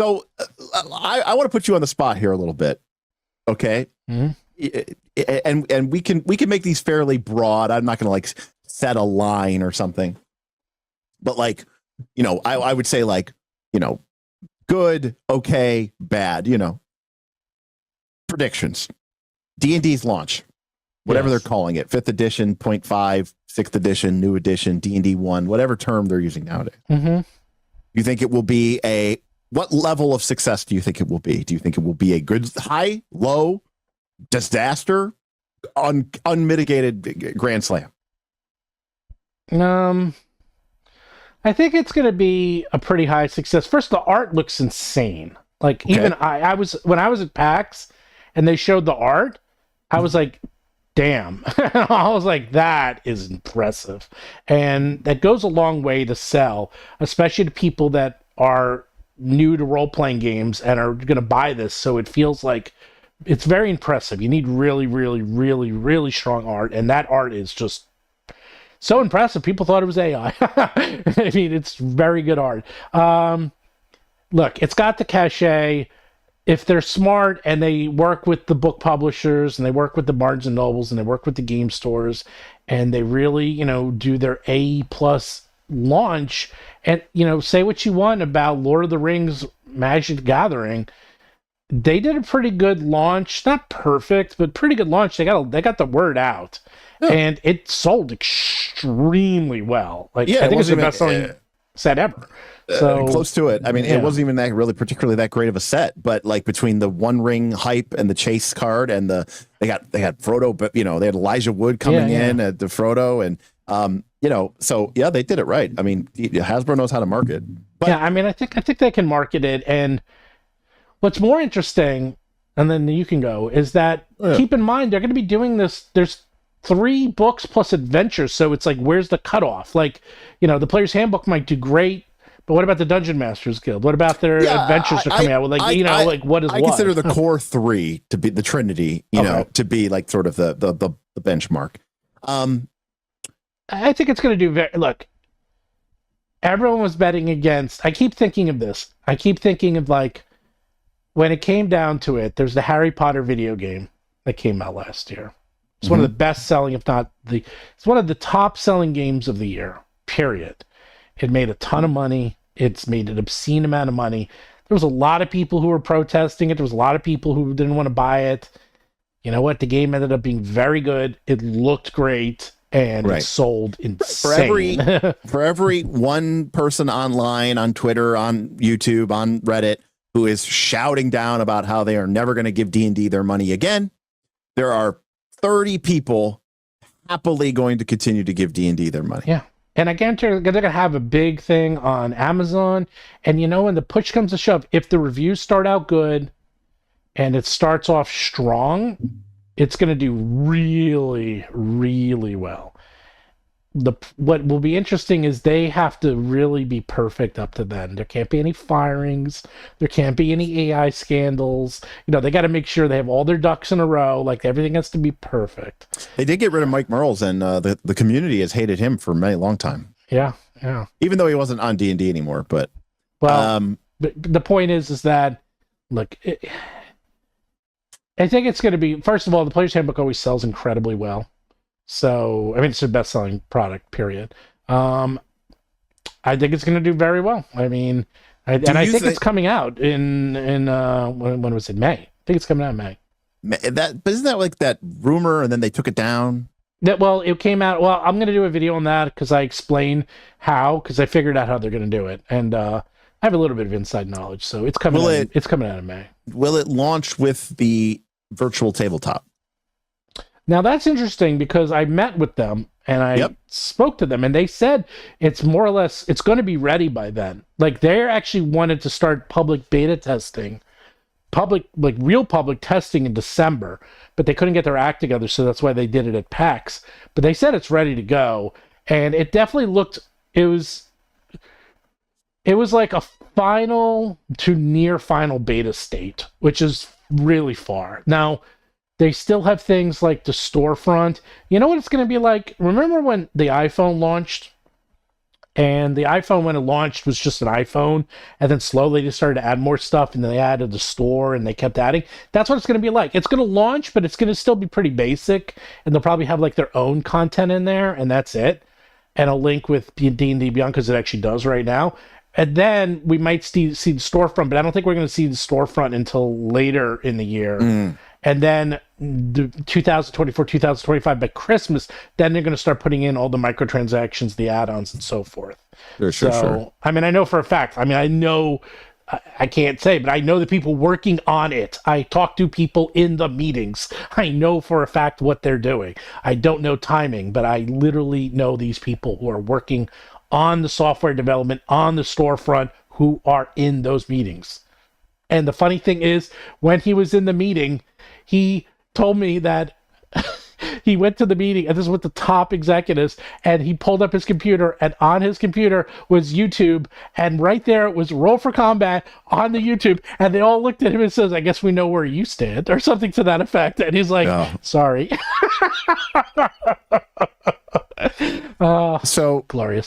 So I want to put you on the spot here a little bit. Okay. And we can make these fairly broad. I'm not going to like set a line or something, but like, you know, I would say like, you know, good, okay, bad, you know, predictions, D&D's launch, whatever they're calling it, 5th edition, 0.5, 6th edition, new edition, D&D 1, whatever term they're using nowadays. You think it will be what level of success do you think it will be? Do you think it will be a good, high, low, disaster, unmitigated grand slam? I think it's going to be a pretty high success. First, the art looks insane. Like even I was when I was at PAX and they showed the art, I was like, damn. I was like, that is impressive. And that goes a long way to sell, especially to people that are new to role-playing games and are going to buy this. So it feels like it's very impressive. You need really, really, really, really strong art. And that art is just so impressive. People thought it was AI. I mean, it's very good art. Look, it's got the cachet. If they're smart and they work with the book publishers and they work with the Barnes and Nobles and they work with the game stores and they really, you know, do their A+ launch and, you know, say what you want about Lord of the Rings Magic the Gathering, they did a pretty good launch. Not perfect, but pretty good launch. They got the word out. And it sold extremely well. Like I think it's the best-selling set ever. So close to it. I mean, it wasn't even that really particularly that great of a set, but like between the One Ring hype and the Chase card and they had Frodo, but you know, they had Elijah Wood coming in at the Frodo and you know, so yeah, they did it right. I mean, Hasbro knows how to market. But, I mean, I think they can market it. And what's more interesting, and then you can go, is that keep in mind they're going to be doing this. There's 3 books plus adventures, so it's like, where's the cutoff? Like, you know, the Player's Handbook might do great, but what about the Dungeon Masters Guild? What about their adventures they're coming out with? Like, you know, like what is what? I consider the core 3 to be the Trinity, you know, to be like sort of the benchmark. I think it's going to do look, everyone was betting against. I keep thinking of this. I keep thinking of like when it came down to it, there's the Harry Potter video game that came out last year. It's one of the best selling, if not it's one of the top selling games of the year, period. It made a ton of money. It's made an obscene amount of money. There was a lot of people who were protesting it. There was a lot of people who didn't want to buy it. You know what? The game ended up being very good. It looked great. And it sold insane. For every one person online, on Twitter, on YouTube, on Reddit, who is shouting down about how they are never going to give D&D their money again, there are 30 people happily going to continue to give D&D their money. Yeah. And I guarantee they're going to have a big thing on Amazon. And you know, when the push comes to shove, if the reviews start out good and it starts off strong, it's going to do really, really well. What will be interesting is they have to really be perfect up to then. There can't be any firings. There can't be any AI scandals. You know, they got to make sure they have all their ducks in a row. Like, everything has to be perfect. They did get rid of Mike Merles, and the community has hated him for a long time. Yeah. Even though he wasn't on D&D anymore, but... Well, but the point is that, look... I think it's going to be, first of all, the Player's Handbook always sells incredibly well. So, I mean, it's the best-selling product, period. I think it's going to do very well. I mean, I think it's coming out in when was it? May. I think it's coming out in May. But isn't that like that rumor, and then they took it down? Well, it came out. Well, I'm going to do a video on that because I explain how, because I figured out how they're going to do it, and I have a little bit of inside knowledge. So it's coming. It's coming out in May. Will it launch with the virtual tabletop? Now that's interesting because I met with them and I spoke to them and they said it's more or less, it's going to be ready by then. Like, they actually wanted to start public beta testing, real public testing in December, but they couldn't get their act together. So that's why they did it at PAX, but they said it's ready to go. And it definitely looked, it was like a final to near final beta state, which is really far. Now, they still have things like the storefront. You know what it's going to be like? Remember when the iPhone launched And the iPhone, when it launched, was just an iPhone. And then slowly they started to add more stuff, and then they added the store, and they kept adding. That's what it's going to be like. It's going to launch, but it's going to still be pretty basic. And they'll probably have like their own content in there, and that's it. And a link with D&D Beyond, because it actually does right now. And then we might see the storefront, but I don't think we're going to see the storefront until later in the year. And then the 2024, 2025, by Christmas, then they're going to start putting in all the microtransactions, the add-ons, and so forth. Sure. I mean, I know for a fact. I mean, I know, I can't say, but I know the people working on it. I talk to people in the meetings. I know for a fact what they're doing. I don't know timing, but I literally know these people who are working on the software development, on the storefront, who are in those meetings. And the funny thing is, when he was in the meeting, he told me that he went to the meeting, and this is with the top executives, and he pulled up his computer, and on his computer was YouTube, and right there was Roll for Combat on the YouTube, and they all looked at him and says, "I guess we know where you stand," or something to that effect. And he's like, "Sorry." So glorious.